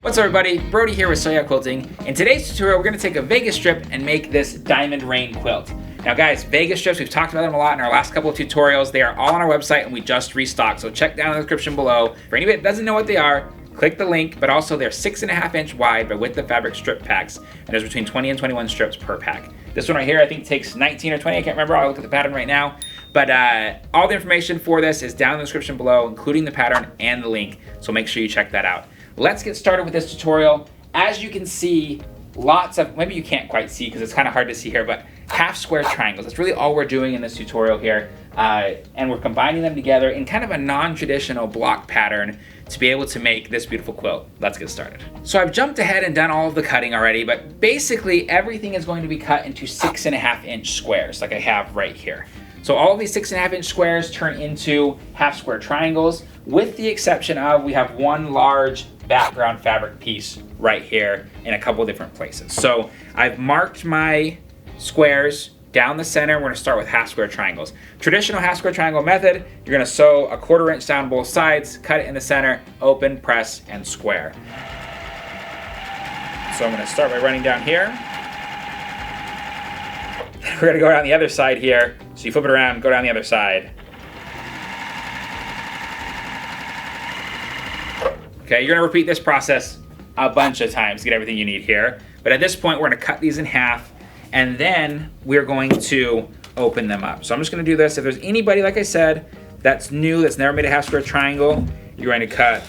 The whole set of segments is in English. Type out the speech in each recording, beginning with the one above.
What's up everybody, Brody here with Quilting. In today's tutorial, we're gonna take a Vegas strip and make this diamond rain quilt. Now guys, Vegas strips, we've talked about them a lot in our last couple of tutorials. They are all on our website and we just restocked, so check down in the description below. For anybody that doesn't know what they are, click the link, but also they're 6.5 inch wide by width of fabric strip packs, and there's between 20 and 21 strips per pack. This one right here, I think takes 19 or 20, I can't remember, I'll look at the pattern right now. But all the information for this is down in the description below, including the pattern and the link, so make sure you check that out. Let's get started with this tutorial. As you can see, lots of, maybe you can't quite see because it's kind of hard to see here, but half square triangles. That's really all we're doing in this tutorial here. And we're combining them together in kind of a non-traditional block pattern to be able to make this beautiful quilt. Let's get started. So I've jumped ahead and done all of the cutting already, but basically everything is going to be cut into 6.5 inch squares like I have right here. So all of these 6.5 inch squares turn into half square triangles, with the exception of we have one large background fabric piece right here in a couple different places. So I've marked my squares down the center. We're gonna start with half square triangles. Traditional half square triangle method, you're gonna sew a 1/4 inch down both sides, cut it in the center, open, press, and square. So I'm gonna start by running down here. We're gonna go down the other side here. So you flip it around, go down the other side. Okay, you're gonna repeat this process a bunch of times to get everything you need here. But at this point, we're gonna cut these in half, and then we're going to open them up. So I'm just gonna do this. If there's anybody, like I said, that's new, that's never made a half square triangle, you're going to cut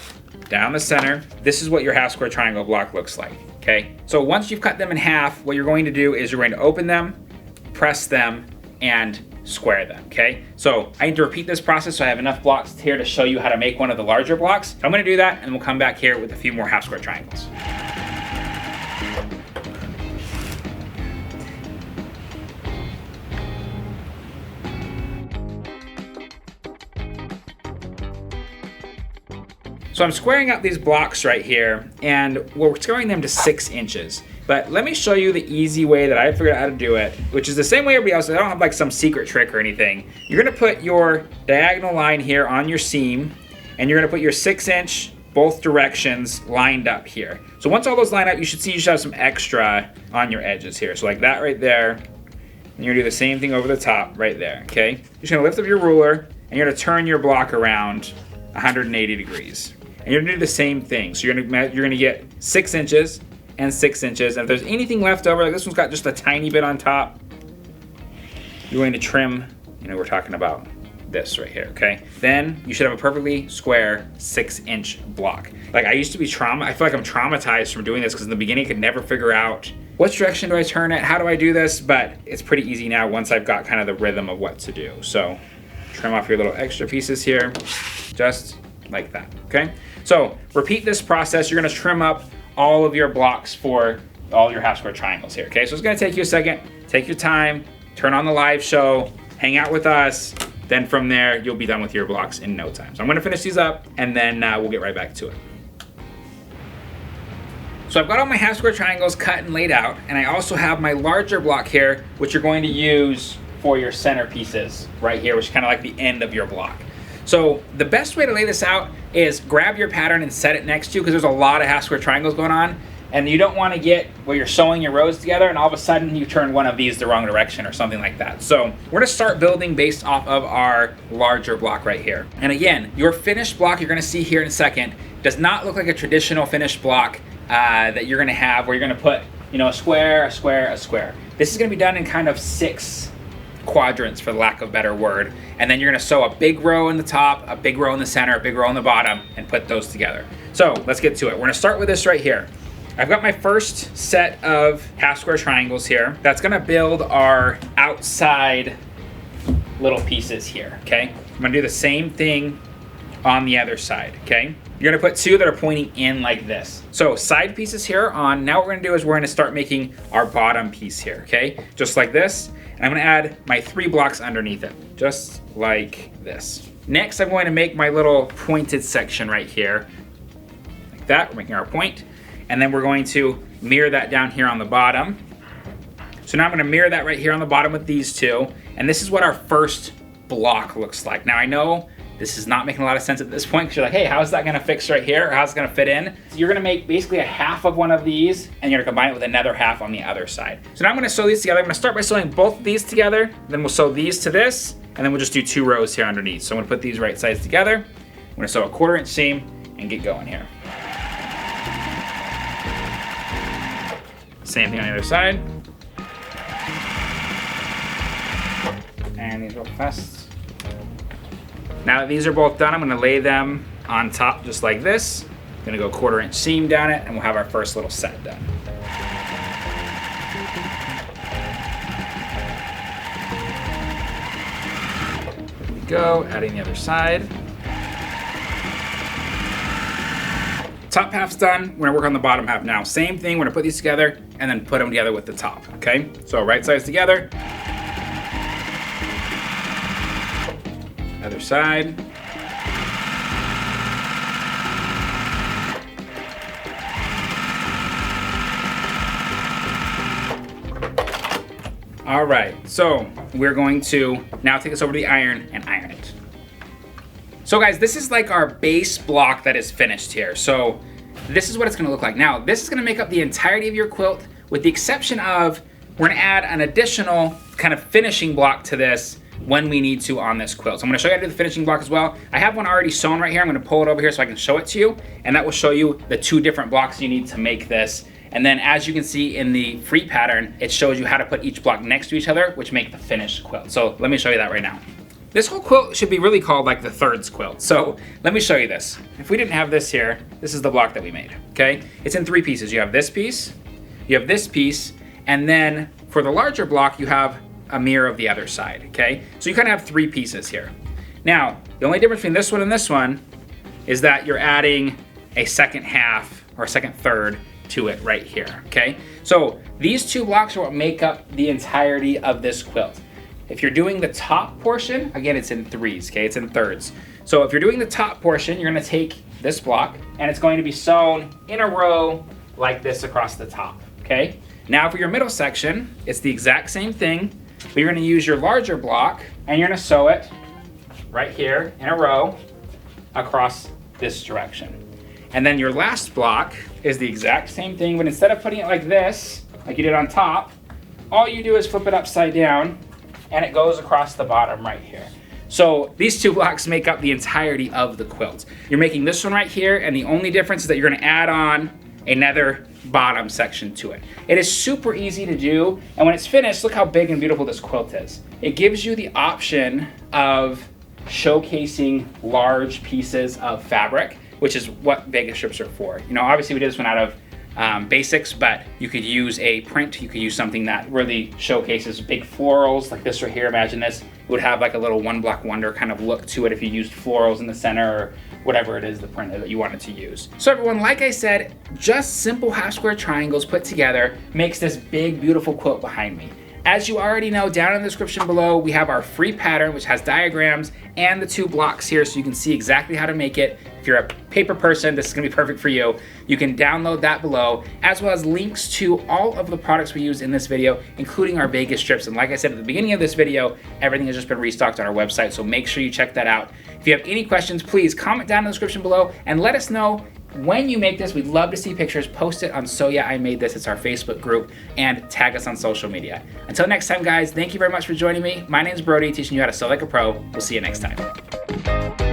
down the center. This is what your half square triangle block looks like, okay? So once you've cut them in half, what you're going to do is you're going to open them, press them, and square them, okay? So I need to repeat this process so I have enough blocks here to show you how to make one of the larger blocks. So I'm gonna do that and we'll come back here with a few more half square triangles. So I'm squaring up these blocks right here, and we're squaring them to 6 inches. But let me show you the easy way that I figured out how to do it, which is the same way everybody else. I don't have like some secret trick or anything. You're gonna put your diagonal line here on your seam, and you're gonna put your 6 inch both directions lined up here. So once all those line up, you should see you should have some extra on your edges here. So like that right there, and you're gonna do the same thing over the top right there, okay? You're just gonna lift up your ruler, and you're gonna turn your block around 180 degrees. And you're gonna do the same thing. So you're gonna get 6 inches and 6 inches. And if there's anything left over, like this one's got just a tiny bit on top, you're going to trim, we're talking about this right here, okay? Then you should have a perfectly square 6 inch block. Like I used to be I feel like I'm traumatized from doing this because in the beginning I could never figure out which direction do I turn it, how do I do this? But it's pretty easy now once I've got kind of the rhythm of what to do. So trim off your little extra pieces here, just like that, okay? So repeat this process. You're gonna trim up all of your blocks for all your half square triangles here, okay? So it's gonna take you a second, take your time, turn on the live show, hang out with us, then from there, you'll be done with your blocks in no time. So I'm gonna finish these up and then we'll get right back to it. So I've got all my half square triangles cut and laid out, and I also have my larger block here, which you're going to use for your center pieces right here, which is kind of like the end of your block. So the best way to lay this out is grab your pattern and set it next to you, because there's a lot of half square triangles going on, and you don't want to get where you're sewing your rows together and all of a sudden you turn one of these the wrong direction or something like that. So we're gonna start building based off of our larger block right here. And again, your finished block you're gonna see here in a second does not look like a traditional finished block that you're gonna have where you're gonna put a square, a square, a square. This is gonna be done in kind of 6 quadrants, for the lack of a better word, and then you're gonna sew a big row in the top, a big row in the center, a big row in the bottom, and put those together. So let's get to it. We're gonna start with this right here. I've got my first set of half square triangles here. That's gonna build our outside little pieces here, okay? I'm gonna do the same thing on the other side, okay? You're gonna put 2 that are pointing in like this. So side pieces here on. Now what we're gonna do is we're gonna start making our bottom piece here, okay? Just like this. And I'm gonna add my 3 blocks underneath it, just like this. Next, I'm going to make my little pointed section right here. Like that, we're making our point. And then we're going to mirror that down here on the bottom. So now I'm gonna mirror that right here on the bottom with these 2. And this is what our first block looks like. Now I know This is not making a lot of sense at this point because you're like, hey, how's that gonna fix right here? Or how's it gonna fit in? So you're gonna make basically a half of one of these and you're gonna combine it with another half on the other side. So now I'm gonna sew these together. I'm gonna start by sewing both of these together, then we'll sew these to this, and then we'll just do 2 rows here underneath. So I'm gonna put these right sides together. I'm gonna sew a 1/4 inch seam and get going here. Same thing on the other side. And these real fast. Now that these are both done, I'm gonna lay them on top just like this. I'm gonna go 1/4 inch seam down it, and we'll have our first little set done. There we go, adding the other side. Top half's done, we're gonna work on the bottom half now. Same thing, we're gonna put these together and then put them together with the top, okay? So right sides together. Other side. All right, so we're going to now take this over to the iron and iron it. So guys, this is like our base block that is finished here. So this is what it's gonna look like. Now, this is gonna make up the entirety of your quilt with the exception of we're gonna add an additional kind of finishing block to this when we need to on this quilt. So I'm gonna show you how to do the finishing block as well. I have one already sewn right here. I'm gonna pull it over here so I can show it to you, and that will show you the 2 different blocks you need to make this. And then as you can see in the free pattern, it shows you how to put each block next to each other, which make the finished quilt. So let me show you that right now. This whole quilt should be really called like the thirds quilt. So let me show you this. If we didn't have this here, this is the block that we made, okay? It's in 3 pieces. You have this piece, you have this piece, and then for the larger block, you have a mirror of the other side, okay? So you kind of have 3 pieces here. Now, the only difference between this one and this one is that you're adding a second half or a second third to it right here, okay? So these 2 blocks are what make up the entirety of this quilt. If you're doing the top portion, again, it's in 3s, okay? It's in thirds. So if you're doing the top portion, you're gonna take this block and it's going to be sewn in a row like this across the top, okay? Now for your middle section, it's the exact same thing, but you're gonna use your larger block and you're gonna sew it right here in a row across this direction. And then your last block is the exact same thing, but instead of putting it like this, like you did on top, all you do is flip it upside down and it goes across the bottom right here. So these 2 blocks make up the entirety of the quilt. You're making this one right here, and the only difference is that you're gonna add on another bottom section to it. It is super easy to do, and when it's finished, look how big and beautiful this quilt is. It gives you the option of showcasing large pieces of fabric, which is what Vegas strips are for. You know, obviously we did this one out of basics, but you could use a print, you could use something that really showcases big florals like this right here. Imagine this, it would have like a little one block wonder kind of look to it if you used florals in the center or whatever it is, the print that you wanted to use. So everyone, like I said, just simple half square triangles put together makes this big, beautiful quilt behind me. As you already know, down in the description below, we have our free pattern, which has diagrams and the 2 blocks here so you can see exactly how to make it. If you're a paper person, this is gonna be perfect for you. You can download that below, as well as links to all of the products we use in this video, including our Vegas strips. And like I said at the beginning of this video, everything has just been restocked on our website, so make sure you check that out. If you have any questions, please comment down in the description below and let us know when you make this. We'd love to see pictures. Post it on So Yeah I Made This. It's our Facebook group, and tag us on social media. Until next time, guys, thank you very much for joining me. My name is Brody, teaching you how to sew like a pro. We'll see you next time.